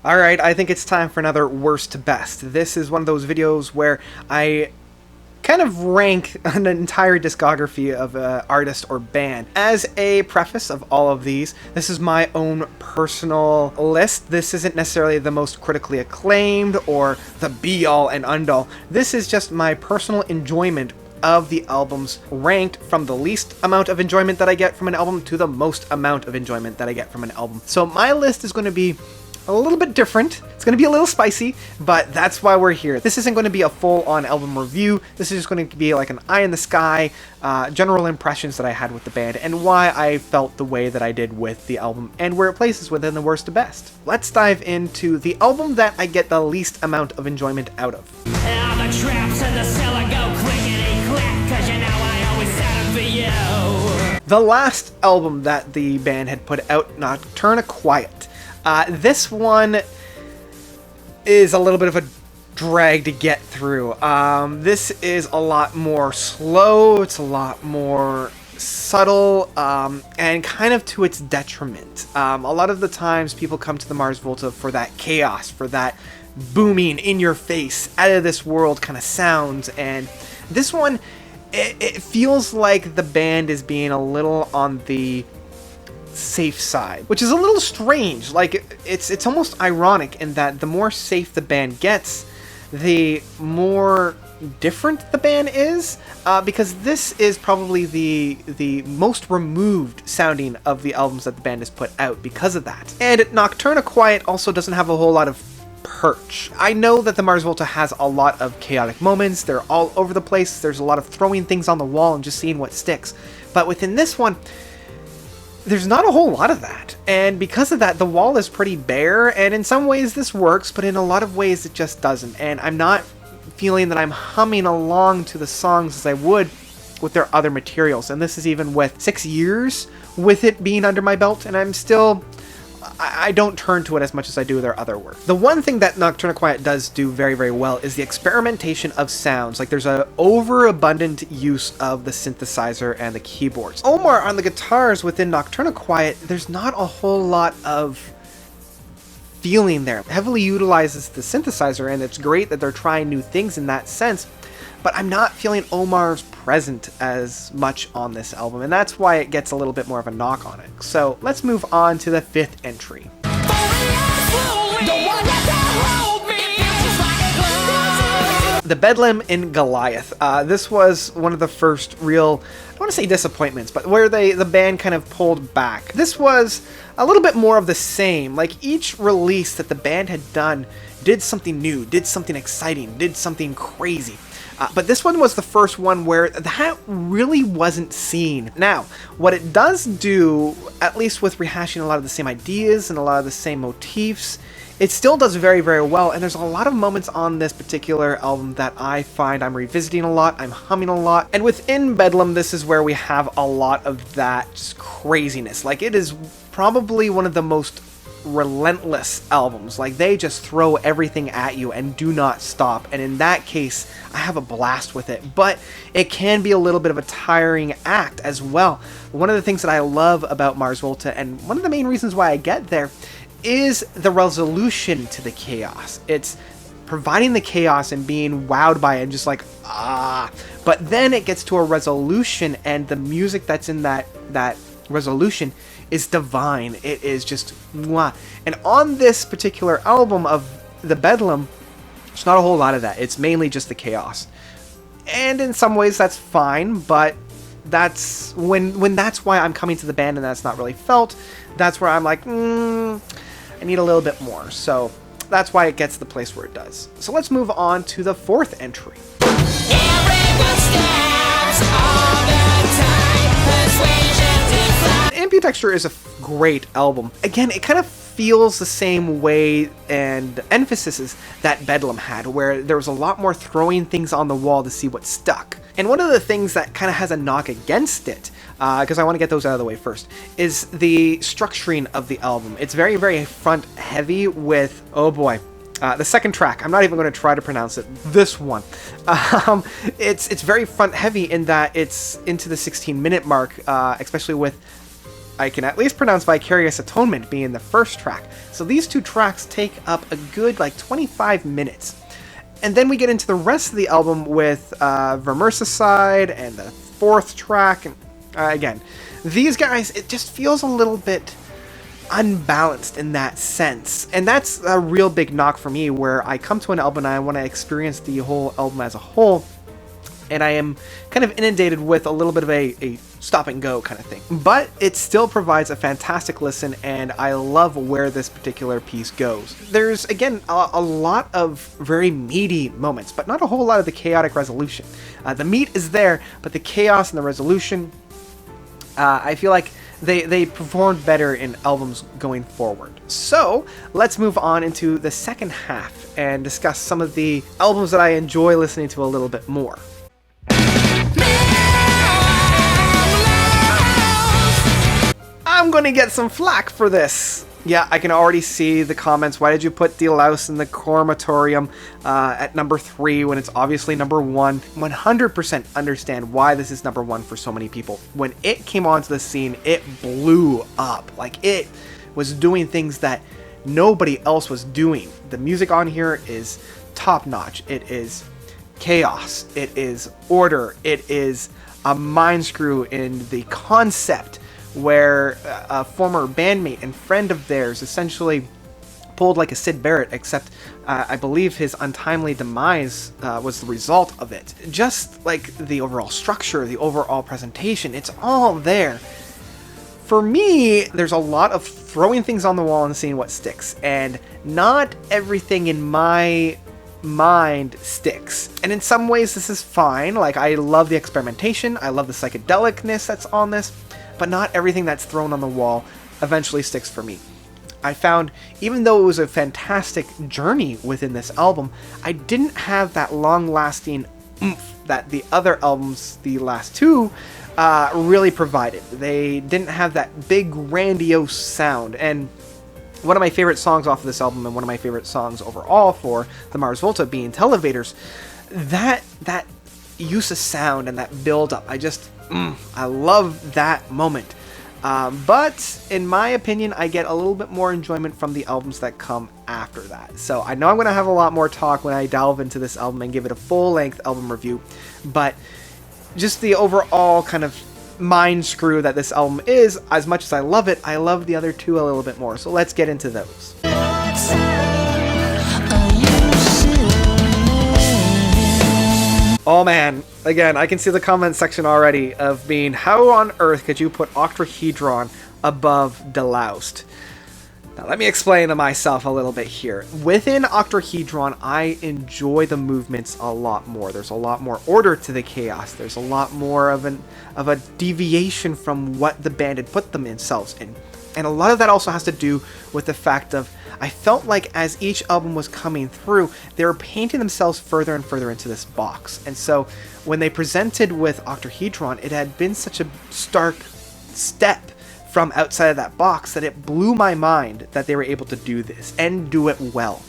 Alright, I think it's time for another worst to best. This is one of those videos where I kind of rank an entire discography of an artist or band. As a preface of all of these, this is my own personal list. This isn't necessarily the most critically acclaimed or the be-all and end-all. This is just my personal enjoyment of the albums, ranked from the least amount of enjoyment that I get from an album to the most amount of enjoyment that I get from an album. So my list is going to be a little bit different. It's going to be a little spicy, but that's why we're here. This isn't going to be a full-on album review. This is just going to be like an eye in the sky, general impressions that I had with the band, and why I felt the way that I did with the album, and where it places within the worst to best. Let's dive into the album that I get the least amount of enjoyment out of. All the traps in the cellar go clickety-clack, 'cause you know I always set 'em for you. The last album that the band had put out, Nocturna Quiet. This one is a little bit of a drag to get through. This is a lot more slow, it's a lot more subtle, and kind of to its detriment. A lot of the times people come to the Mars Volta for that chaos, for that booming, in your face, out of this world kind of sounds, and this one, it feels like the band is being a little on the safe side, which is a little strange. Like, it's almost ironic in that the more safe the band gets, the more different the band is, because this is probably the most removed sounding of the albums that the band has put out because of that. And Nocturna Quiet also doesn't have a whole lot of perch. I know that the Mars Volta has a lot of chaotic moments, they're all over the place, there's a lot of throwing things on the wall and just seeing what sticks, but within this one, there's not a whole lot of that, and because of that, the wall is pretty bare, and in some ways this works, but in a lot of ways it just doesn't, and I'm not feeling that I'm humming along to the songs as I would with their other materials, and this is even with 6 years with it being under my belt, and I don't turn to it as much as I do their other work. The one thing that Nocturna Quiet does do very, very well is the experimentation of sounds. Like, there's an overabundant use of the synthesizer and the keyboards. Omar on the guitars within Nocturna Quiet, there's not a whole lot of feeling there. It heavily utilizes the synthesizer, and it's great that they're trying new things in that sense, but I'm not feeling Omar's present as much on this album, and that's why it gets a little bit more of a knock on it. So let's move on to the fifth entry. The Bedlam in Goliath. This was one of the first real, I don't want to say disappointments, but where the band kind of pulled back. This was a little bit more of the same. Like, each release that the band had done did something new, did something exciting, did something crazy. But this one was the first one where that really wasn't seen. Now, what it does do, at least with rehashing a lot of the same ideas and a lot of the same motifs, it still does very, very well, and there's a lot of moments on this particular album that I find I'm revisiting a lot, I'm humming a lot, and within Bedlam, this is where we have a lot of that just craziness. Like, it is probably one of the most relentless albums. Like, they just throw everything at you and do not stop, and in that case I have a blast with it, but it can be a little bit of a tiring act as well. One of the things that I love about Mars Volta, and one of the main reasons why I get there, is the resolution to the chaos. It's providing the chaos and being wowed by it and just like, but then it gets to a resolution, and the music that's in that resolution is divine. It is just mwah. And on this particular album of the Bedlam, there's not a whole lot of that. It's mainly just the chaos, and in some ways that's fine, but that's when that's why I'm coming to the band and that's not really felt. That's where I'm like, I need a little bit more. So that's why it gets the place where it does. So let's move on to the fourth entry. NBD Texture is a great album. Again, it kind of feels the same way and emphasis that Bedlam had, where there was a lot more throwing things on the wall to see what stuck. And one of the things that kind of has a knock against it, because I want to get those out of the way first, is the structuring of the album. It's very, very front heavy with, oh boy, the second track. I'm not even going to try to pronounce it. This one. It's very front heavy in that it's into the 16-minute mark, especially with I can at least pronounce Vicarious Atonement being the first track. So these two tracks take up a good like 25 minutes. And then we get into the rest of the album with Vermersicide and the fourth track. And again, these guys, it just feels a little bit unbalanced in that sense. And that's a real big knock for me, where I come to an album and I want to experience the whole album as a whole. And I am kind of inundated with a little bit of a stop and go kind of thing. But it still provides a fantastic listen, and I love where this particular piece goes. There's, again, a lot of very meaty moments, but not a whole lot of the chaotic resolution. The meat is there, but the chaos and the resolution, I feel like they performed better in albums going forward. So let's move on into the second half and discuss some of the albums that I enjoy listening to a little bit more. I'm gonna get some flack for this. Yeah, I can already see the comments. Why did you put De Louse in the Crematorium at number 3 when it's obviously number 1? 100% understand why this is number 1 for so many people. When it came onto the scene, it blew up. Like, it was doing things that nobody else was doing. The music on here is top notch. It is chaos. It is order. It is a mind screw in the concept, where a former bandmate and friend of theirs essentially pulled like a Syd Barrett, except I believe his untimely demise was the result of it. Just like the overall structure, the overall presentation, it's all there. For me, there's a lot of throwing things on the wall and seeing what sticks, and not everything in my mind sticks. And in some ways this is fine. Like, I love the experimentation, I love the psychedelicness that's on this, but not everything that's thrown on the wall eventually sticks for me. I found, even though it was a fantastic journey within this album, I didn't have that long-lasting oomph that the other albums, the last two, really provided. They didn't have that big, grandiose sound. And one of my favorite songs off of this album, and one of my favorite songs overall for the Mars Volta, being Televators, that use of sound and that build up, I love that moment. But in my opinion, I get a little bit more enjoyment from the albums that come after that. So I know I'm going to have a lot more talk when I delve into this album and give it a full-length album review, but just the overall kind of mind screw that this album is, as much as I love it, I love the other two a little bit more. So let's get into those. Oh man, again, I can see the comment section already of being, how on earth could you put Octahedron above De Louse? Now let me explain to myself a little bit here. Within Octahedron, I enjoy the movements a lot more. There's a lot more order to the chaos. There's a lot more of a deviation from what the band had put themselves in. And a lot of that also has to do with the fact of, I felt like as each album was coming through, they were painting themselves further and further into this box. And so when they presented with Octahedron, it had been such a stark step from outside of that box that it blew my mind that they were able to do this and do it well.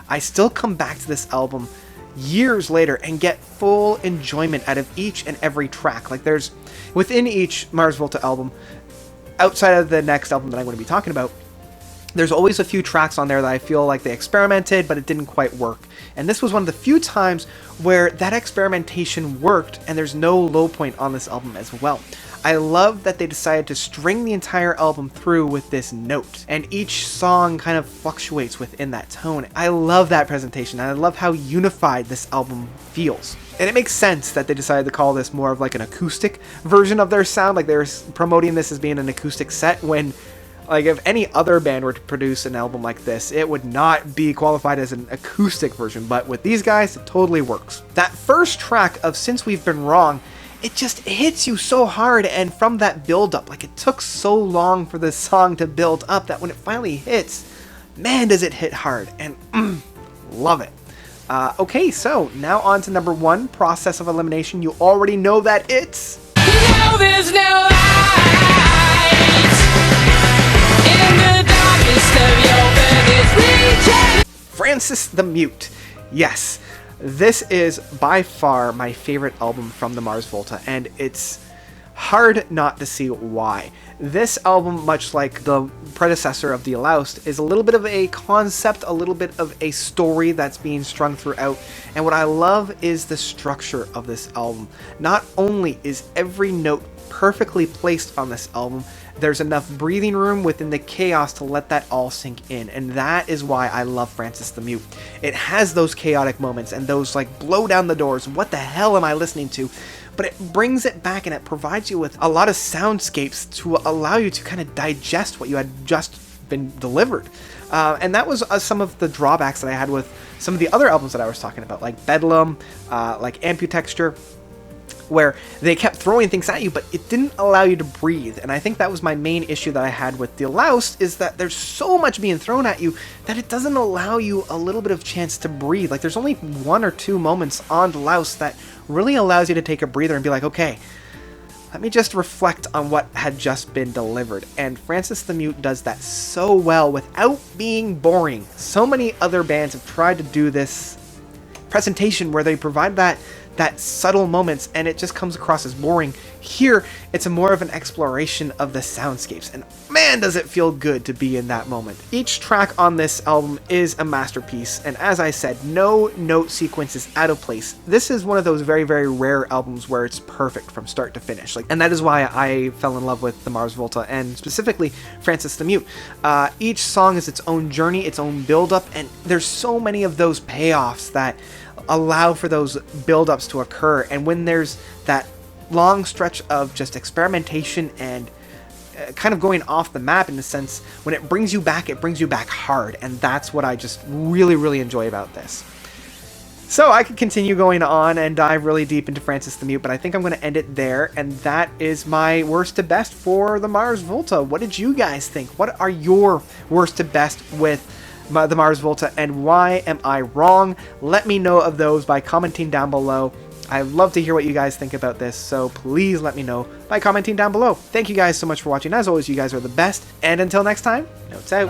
I still come back to this album years later and get full enjoyment out of each and every track. Like, there's, within each Mars Volta album, outside of the next album that I'm going to be talking about, there's always a few tracks on there that I feel like they experimented, but it didn't quite work. And this was one of the few times where that experimentation worked, and there's no low point on this album as well. I love that they decided to string the entire album through with this note, and each song kind of fluctuates within that tone. I love that presentation, and I love how unified this album feels. And it makes sense that they decided to call this more of like an acoustic version of their sound, like they're promoting this as being an acoustic set, when, like, if any other band were to produce an album like this, it would not be qualified as an acoustic version, but with these guys, it totally works. That first track of Since We've Been Wrong, it just hits you so hard, and from that build-up, like, it took so long for this song to build up that when it finally hits, man, does it hit hard, and love it. Okay, so now on to number 1, Process of Elimination. You already know that it's... Now there's no light in the darkest of your furthest region. Francis the Mute. Yes, this is by far my favorite album from the Mars Volta, and it's Hard not to see why. This album, much like the predecessor of The Aloust, is a little bit of a concept, a little bit of a story that's being strung throughout, and what I love is the structure of this album. Not only is every note perfectly placed on this album, there's enough breathing room within the chaos to let that all sink in, and that is why I love Francis the Mute. It has those chaotic moments and those like blow down the doors, what the hell am I listening to? But it brings it back and it provides you with a lot of soundscapes to allow you to kind of digest what you had just been delivered. And that was some of the drawbacks that I had with some of the other albums that I was talking about, like Bedlam, like NBD Texture, where they kept throwing things at you, but it didn't allow you to breathe. And I think that was my main issue that I had with The Aloust, is that there's so much being thrown at you that it doesn't allow you a little bit of chance to breathe. Like, there's only 1 or 2 moments on The Aloust that really allows you to take a breather and be like, okay, let me just reflect on what had just been delivered. And Francis the Mute does that so well without being boring. So many other bands have tried to do this presentation where they provide that subtle moments and it just comes across as boring. Here, it's a more of an exploration of the soundscapes, and man does it feel good to be in that moment. Each track on this album is a masterpiece, and as I said, no note sequence is out of place. This is one of those very, very rare albums where it's perfect from start to finish. And that is why I fell in love with the Mars Volta, and specifically Francis the Mute. Each song is its own journey, its own build-up, and there's so many of those payoffs that allow for those build-ups to occur. And when there's that long stretch of just experimentation and kind of going off the map in a sense, when it brings you back hard, and that's what I just really, really enjoy about this. So I could continue going on and dive really deep into Francis the Mute, but I think I'm going to end it there, and that is my worst to best for the Mars Volta. What did you guys think? What are your worst to best with the Mars Volta, and why am I wrong? Let me know of those by commenting down below. I'd love to hear what you guys think about this, so please let me know by commenting down below. Thank you guys so much for watching. As always, you guys are the best, and until next time, notes out.